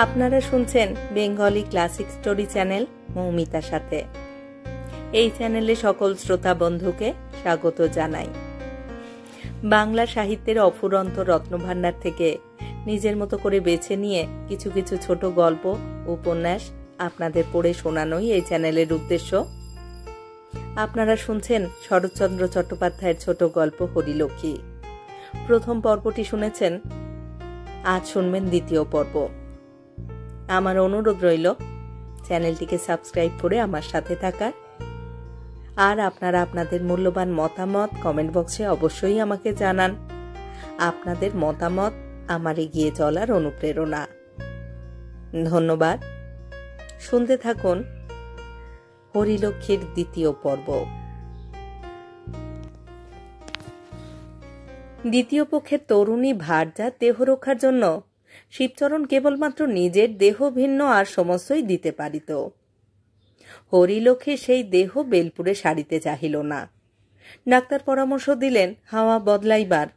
আপনারা শুনছেন Bengali classic story channel মৌমিতার সাথে। এই চ্যানেলে সকল শ্রোতা বন্ধুকে স্বাগত জানাই। বাংলা সাহিত্যের অফুরন্ত রত্নভাণ্ডার থেকে নিজের মতো করে বেছে নিয়ে কিছু কিছু ছোট গল্প উপন্যাস আপনাদের পড়ে শোনানোই এই চ্যানেলের উদ্দেশ্য। আপনারা শুনছেন শরৎচন্দ্র চট্টোপাধ্যায়ের ছোট গল্প হরিলক্ষ্মী। প্রথম পর্বটি শুনেছেন, আজ শুনবেন দ্বিতীয় পর্ব। আমার অনুরোধ রইল চ্যানেলটিকে সাবস্ক্রাইব করে আমার সাথে থাকার, আর আপনারা আপনাদের মূল্যবান মতামত কমেন্ট বক্সে অবশ্যই আমাকে জানান। আপনাদের মতামত আমার এগিয়ে চলার অনুপ্রেরণা। ধন্যবাদ। শুনতে থাকুন হরিলক্ষ্মীর দ্বিতীয় পর্ব। দ্বিতীয় পক্ষের তরুণী ভার্যা দেহ রক্ষার জন্য শিবচরণ কেবলমাত্র নিজের দেহ ভিন্ন আর সমস্তই দিতে পারিত। হরিলক্ষ্মী সেই দেহ বেলপুরে সারিতে চাহিল না। ডাক্তার পরামর্শ দিলেন হাওয়া বদলাইবার।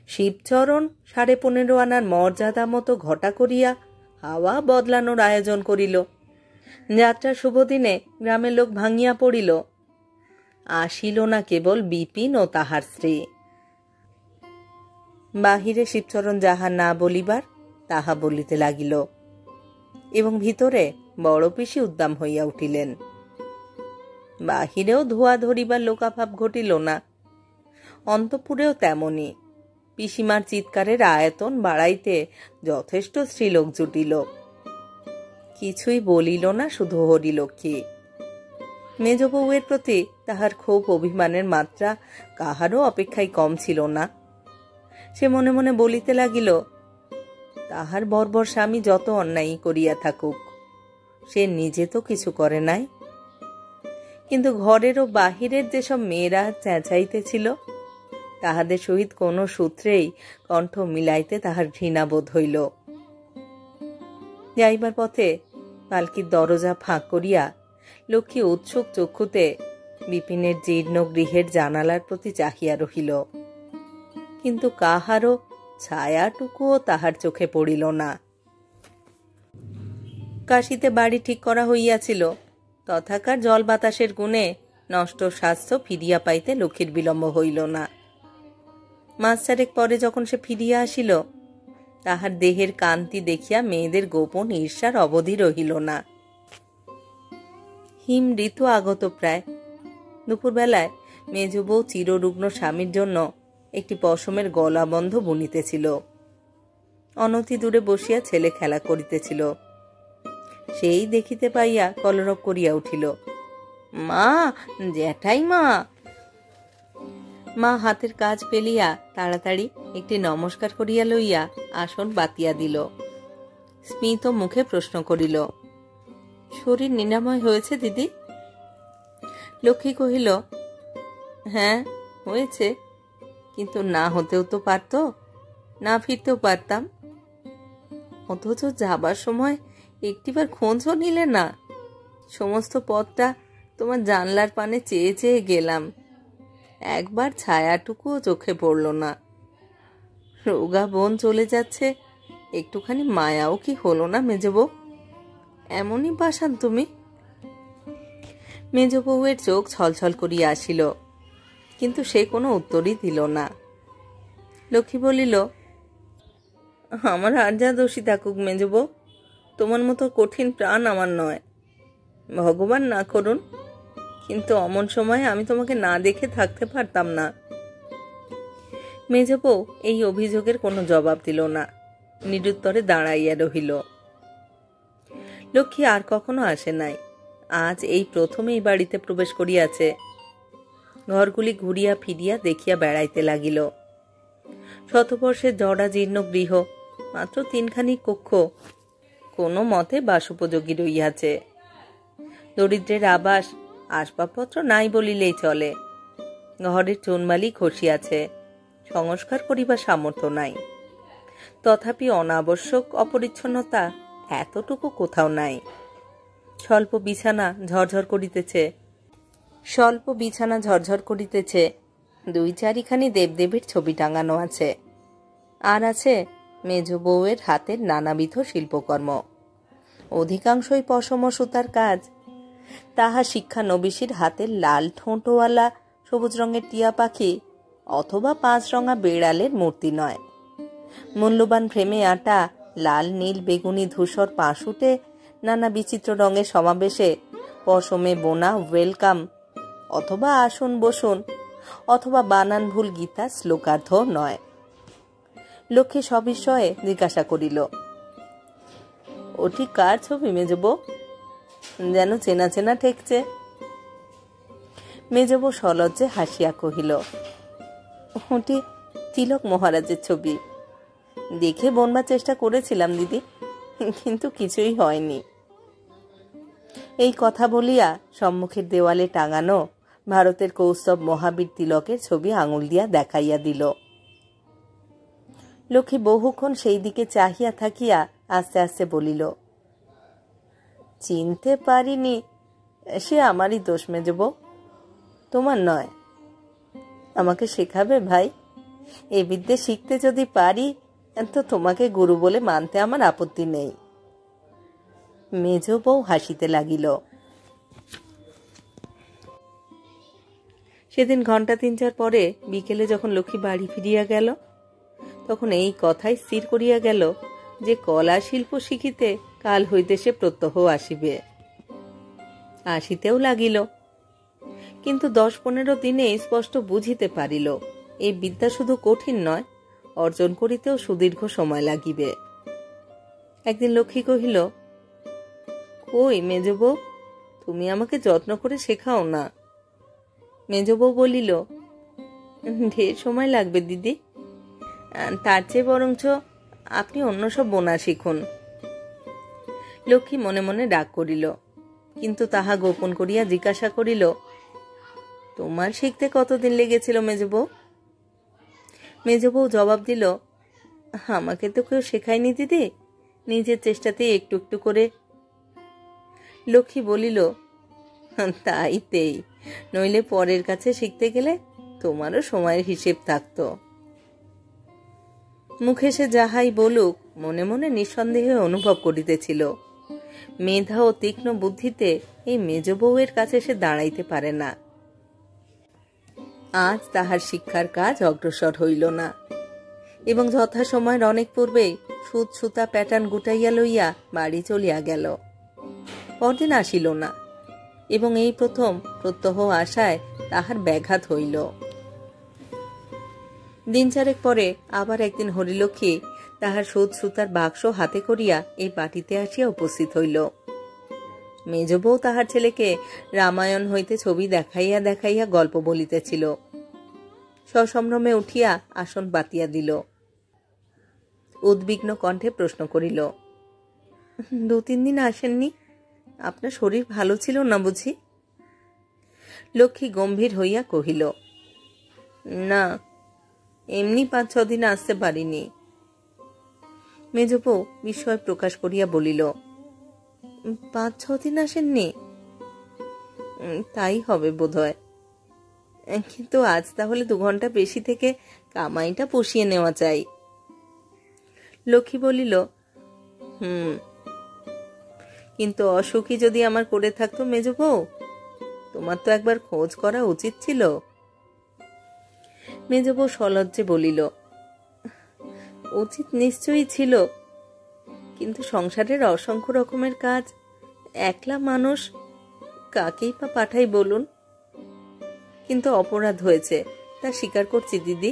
শিবচরণ 15.5 আনার মর্যাদা মতো ঘটা করিয়া হাওয়া বদলানোর আয়োজন করিল। যাত্রার শুভ দিনে গ্রামের লোক ভাঙিয়া পড়িল। আসিল না কেবল বিপিন ও তাহার স্ত্রী। বাহিরে শিবচরণ যাহা না বলিবার তাহা বলিতে লাগিল, এবং ভিতরে বড় পিসি উদ্দাম হইয়া উঠিলেন। বাহিরেও ধোয়া ধরিবার লোকাভাব ঘটিল না, অন্তঃপুরেও তেমনি। পিসিমার চিৎকারের আয়তন বাড়াইতে যথেষ্ট স্ত্রীলোক জুটিল। কিছুই বলিল না শুধু হরিলক্ষ্মী। মেজ বউয়ের প্রতি তাহার ক্ষোভ অভিমানের মাত্রা কাহারও অপেক্ষায় কম ছিল না। সে মনে মনে বলিতে লাগিল, তাহার বর্বর স্বামী যত অন্যায় করিয়া থাকুক, সে নিজে তো কিছু করে নাই। কিন্তু ঘরের ও বাহিরের যেসব মেয়েরা চেঁচাইতেছিল, তাহাদের সহিত কোনো সূত্রেই কণ্ঠ মিলাইতে তাহার ঘৃণাবোধ হইল। যাইবার পথে পালকির দরজা ফাঁক করিয়া লক্ষ্মী উৎসুক চক্ষুতে বিপিনের জীর্ণ গৃহের জানালার প্রতি চাহিয়া রহিল, কিন্তু কাহারও ছায়াটুকুও তাহার চোখে পড়িল না। কাশীতে বাড়ি ঠিক করা হইয়াছিল, তথাকার জল বাতাসের গুণে নষ্ট স্বাস্থ্য ফিরিয়া পাইতে লক্ষ্মীর বিলম্ব হইল না। মাস চারেক পরে যখন সে ফিরিয়া আসিল, তাহার দেহের কান্তি দেখিয়া মেয়েদের গোপন ঈর্ষার অবধি রহিল না। হিম ঋতু আগত প্রায়। দুপুরবেলায় মেজ বউ চিররুগ্ন স্বামীর জন্য একটি পশমের গলাবন্ধ বুনিতেছিল। অনতি দূরে বসিয়া ছেলে খেলা করিতেছিল। সেই দেখিতে পাইয়া কলরব করিয়া উঠিল, মা, জ্যাঠাই মা। মা হাতের কাজ ফেলিয়া তাড়াতাড়ি একটি নমস্কার করিয়া লইয়া আসন বাতিয়া দিল। স্মিত মুখে প্রশ্ন করিল, শরীর নিরাময় হয়েছে দিদি? লক্ষ্মী কহিল, হ্যাঁ হয়েছে, কিন্তু না হতেও তো পারত, না ফিরতেও পারতাম। অথচ যাবার সময় একটিবার খোঁজও নিলে না। সমস্ত পথটা তোমার জানলার পানে চেয়ে চেয়ে গেলাম, একবার ছায়াটুকুও চোখে পড়ল না। রোগা বোন চলে যাচ্ছে, একটুখানি মায়াও কি হলো না মেজ বউ? এমনই পাষাণ তুমি। মেজ বউয়ের চোখ ছলছল করিয়া আসিল, কিন্তু সে কোনো উত্তরই দিল না। লক্ষ্মী বলিল, আমার আর যা দোষী থাকুক মেজ বউ, তোমার মতো কঠিন প্রাণ আমার নয়। ভগবান না করুন, কিন্তু অমন সময় আমি তোমাকে না দেখে থাকতে পারতাম না। মেজ বউ এই অভিযোগের কোনো জবাব দিল না, নিরুত্তরে দাঁড়াইয়া রহিল। লক্ষ্মী আর কখনো আসে নাই, আজ এই প্রথমেই বাড়িতে প্রবেশ করিয়াছে। ঘরগুলি ঘুরিয়া ফিরিয়া দেখিয়া বেড়াইতে লাগিল। শতবর্ষের জড়া জীর্ণ গৃহ, মাত্র 3খানি কক্ষ, কোনো মতে বাসোপযোগী রইয়াছে। দরিদ্রের আবাস, আসবাবপত্র নাই বলিলেই চলে। ঘরের চুনমালি খসিয়াছে, সংস্কার করিবার সামর্থ্য নাই। তথাপি অনাবশ্যক অপরিচ্ছন্নতা এতটুকু কোথাও নাই। স্বল্প বিছানা ঝরঝর করিতেছে। 2-4খানি দেবদেবীর ছবি টাঙানো আছে, আর আছে মেজ বউয়ের হাতের নানাবিধ শিল্পকর্ম, অধিকাংশই পশম সুতার কাজ। তাহা শিক্ষানবিশীর হাতের লাল ঠোঁটওয়ালা সবুজ রঙের টিয়া পাখি অথবা 5 রঙা বেড়ালের মূর্তি নয়। মূল্যবান ফ্রেমে আটা লাল, নীল, বেগুনি, ধূসর পাশুটে নানা বিচিত্র রঙের সমাবেশে পশমে বোনা ওয়েলকাম অথবা আসুন বসুন অথবা বানান ভুল গীতা শ্লোকার্ধ নয়। লক্ষ্মী সবিস্ময়ে জিজ্ঞাসা করিল, ওটি কার ছবি মেজবো? যেন চেনা চেনা ঠেকছে। মেজবো সলজ্জে হাসিয়া কহিল, ওটি তিলক মহারাজের ছবি। দেখে বনবার চেষ্টা করেছিলাম দিদি, কিন্তু কিছুই হয়নি। এই কথা বলিয়া সম্মুখের দেওয়ালে টাঙানো ভারতের কৌস্তব মহাবীর তিলকের ছবি আঙুল দিয়া দেখাইয়া দিল। লক্ষ্মী বহুক্ষণ সেই দিকে চাহিয়া থাকিয়া আস্তে আস্তে বলিল, চিনতে পারিনি, সে আমারই দোষ মেজবো, তোমার নয়। আমাকে শেখাবে ভাই? এ বিদ্যে শিখতে যদি পারি তো তোমাকে গুরু বলে মানতে আমার আপত্তি নেই। মেজ বউ হাসিতে লাগিল। সেদিন ঘন্টা 3-4 পরে বিকেলে যখন লক্ষ্মী বাড়ি ফিরিয়া গেল, তখন এই কথাই স্থির করিয়া গেল যে কলা শিল্প শিখিতে কাল হইতে সে প্রত্যহ আসিবে। আসিতেও লাগিল, কিন্তু 10-15 দিনে স্পষ্ট বুঝিতে পারিল এই বিদ্যা শুধু কঠিন নয়, অর্জন করিতেও সুদীর্ঘ সময় লাগিবে। একদিন লক্ষ্মী কহিল, কই মেজবউ, তুমি আমাকে যত্ন করে শেখাও না। মেজবউ বলিল, ঢের সময় লাগবে দিদি, তার চেয়ে বরঞ্চ আপনি অন্য সব বোনা শিখুন। লক্ষ্মী মনে মনে ডাক করিল, কিন্তু তাহা গোপন করিয়া জিজ্ঞাসা করিল, তোমার শিখতে কতদিন লেগেছিল মেজবউ? মেজবউ জবাব দিল, আমাকে তো কেউ শেখায়নি দিদি, নিজের চেষ্টাতেই একটু একটু করে। লক্ষ্মী বলিল, তাইতেই, নইলে পরের কাছে শিখতে গেলে তোমারও সময়ের হিসেব থাকত। মুখে সে যাহাই বলুক, মনে মনে নিঃসন্দেহে অনুভব করিতেছিল মেধা ও তীক্ষ্ণ বুদ্ধিতে এই মেজ বউয়ের কাছে সে দাঁড়াইতে পারে না। আজ তাহার শিক্ষার কাজ অগ্রসর হইল না, এবং যথাসময়ের অনেক পূর্বেই সুত সুতা প্যাটার্ন গুটাইয়া লইয়া বাড়ি চলিয়া গেল। পরদিন আসিল না, এবং এই প্রথম প্রত্যহ আশায় তাহার ব্যাঘাত হইল। 3-4 পরে আবার একদিন হরিলক্ষ্মী তাহার সুত সুতার বাক্স হাতে করিয়া এই বাটিতে আসিয়া উপস্থিত হইল। মেজ বউ তাহার ছেলেকে রামায়ণ হইতে ছবি দেখাইয়া দেখাইয়া গল্প বলিতেছিল। সসম্ভ্রমে উঠিয়া আসন পাতিয়া দিল। উদ্বিগ্ন কণ্ঠে প্রশ্ন করিল, 2-3 দিন আসেননি? আপনার শরীর ভালো ছিল না বুঝি? লক্ষ্মী গম্ভীর হইয়া কহিল, না, এমনি 5-6 দিন আসতে পারিনি। মেজ বউ বিস্ময় প্রকাশ করিয়া বলিল, 5-6 দিন আসেননি? তাই হবে বোধহয়, কিন্তু আজ তাহলে 2 ঘন্টা বেশি থেকে কামাইটা পুষিয়ে নেওয়া চাই। লক্ষ্মী বলিল, কিন্তু অসুখী যদি আমার করে থাকতো মেজ বউ, তোমার তো একবার খোঁজ করা উচিত ছিল। মেজ বউ সলজ্জে বলিল, উচিত নিশ্চয়ই ছিল, কিন্তু সংসারের অসংখ্য রকমের কাজ, একলা মানুষ, কাকেই বা পাঠাই বলুন? কিন্তু অপরাধ হয়েছে, তা স্বীকার করছি দিদি।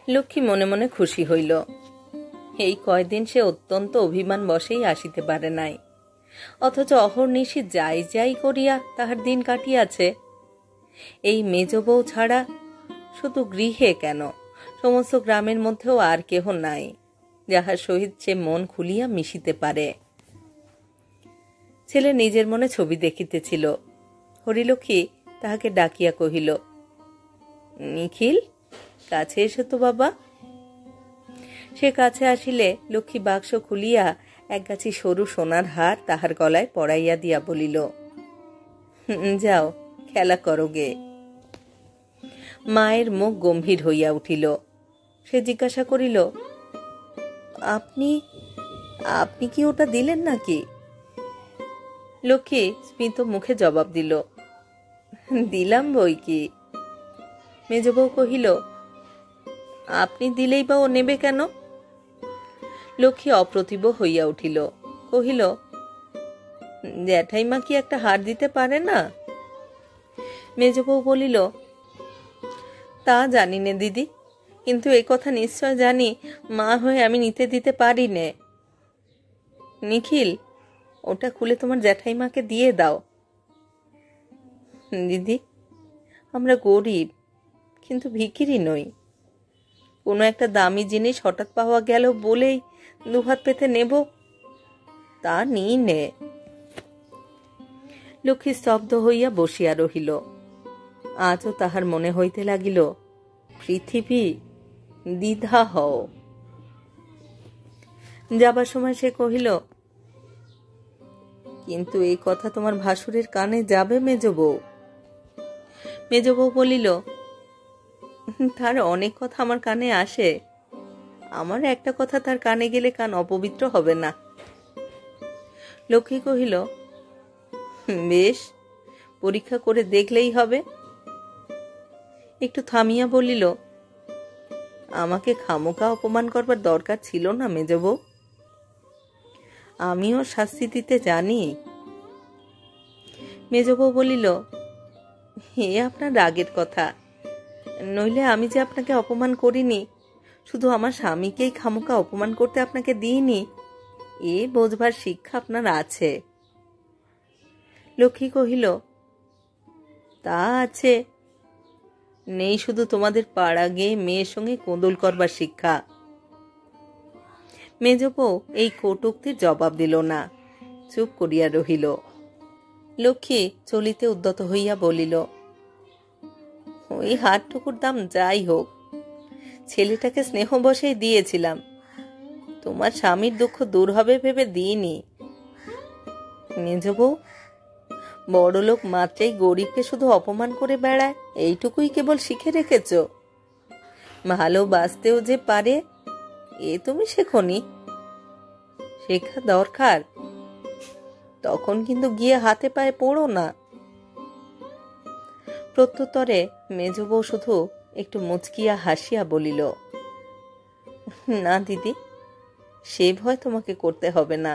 লক্ষ্মী মনে মনে খুশি হইল। এই কয়দিন সে অত্যন্ত অভিমান বশেই আসিতে পারে নাই, অথচ অহর্নিশি যাই যাই করিয়া তাহার দিন কাটিয়াছে। এই মেজ বউ ছাড়া শুধু গৃহে কেন, সমস্ত গ্রামের মধ্যেও আর কেহ নাই যাহার সহিত সে মন খুলিয়া মিশিতে পারে। ছেলে নিজের মনে ছবি দেখিতেছিল। হরিলক্ষ্মী তাহাকে ডাকিয়া কহিল, নিখিল, কাছে এসে তো বাবা। সে কাছে আসিলে লক্ষ্মী বাক্স খুলিয়া একগাছি সরু সোনার হার তাহার গলায় পরাইয়া দিয়া বলিল, যাও খেলা করো গে। মায়ের মুখ গম্ভীর হইয়া উঠিল। সে জিজ্ঞাসা করিল, আপনি আপনি কি ওটা দিলেন নাকি? লক্ষ্মী স্মিত মুখে জবাব দিল, দিলাম বই কি। মেজ বউ কহিল, আপনি দিলেই বা ও নেবে কেন? লক্ষ্মী অপ্রতিভ হইয়া উঠিল, কহিল, জ্যাঠাইমা কি একটা হার দিতে পারে না? মেজ বউ বলিল, তা জানি নে দিদি, কিন্তু এ কথা নিশ্চয় জানি মা হয়ে আমি নিতে দিতে পারি নে। নিখিল, ওটা খুলে তোমার জ্যাঠাইমাকে দিয়ে দাও। দিদি, আমরা গরিব, কিন্তু ভিখিরি নই। কোনো একটা দামি জিনিস হঠাৎ পাওয়া গেল বলেই দুহাত পেতে নেব, তা নিই নে। লক্ষ্মী স্তব্ধ হইয়া বসিয়া রহিল। আজও তাহার মনে হইতে লাগিল, পৃথিবী দ্বিধা হও। যাবার সময় সে কহিল, কিন্তু এই কথা তোমার ভাসুরের কানে যাবে মেজ বউ? মেজ বউ বলিল, তার অনেক কথা আমার কানে আসে, আমার একটা কথা তার কানে গেলে কান অপবিত্র হবে না। লক্ষ্মী কহিল, বেশ, পরীক্ষা করে দেখলেই হবে। একটু থামিয়া বলিল, আমাকে খামোকা অপমান করবার দরকার ছিল না মেজ বউ, আমিও শাস্তি দিতে জানি। মেজ বউ বলিল, হে আপনার রাগের কথা, নইলে আমি যে আপনাকে অপমান করিনি, শুধু আমার স্বামীকেই খামোকা অপমান করতে আপনাকে দিইনি, এ বোঝবার শিক্ষা আপনার আছে। লক্ষ্মী কহিল, তা আছে, নেই শুধু তোমাদের পাড়া গিয়ে মেয়ের সঙ্গে কোঁদল করবার শিক্ষা। মেজ বউ এই কটূক্তির জবাব দিল না, চুপ করিয়া রহিল। লক্ষ্মী চলিতে উদ্যত হইয়া বলিল, ওই হারটুকুর দাম যাই হোক, ছেলেটাকে স্নেহ বশেই দিয়েছিলাম, তোমার স্বামীর দুঃখ দূর হবে ভেবে দিইনি। মেজ বউ, বড়লোক মাত্রেই গরিবকে শুধু অপমান করে বেড়ায়, এইটুকুই কেবল শিখে রেখেছ। ভালোবাসতেও যে পারে, এ তুমি শেখনি। শেখা দরকার, তখন কিন্তু গিয়ে হাতে পায়ে পড়ো না। প্রত্যুত্তরে মেজ বউ শুধু একটু মুচকিয়া হাসিয়া বলিল, না দিদি, সে ভয় তোমাকে করতে হবে না।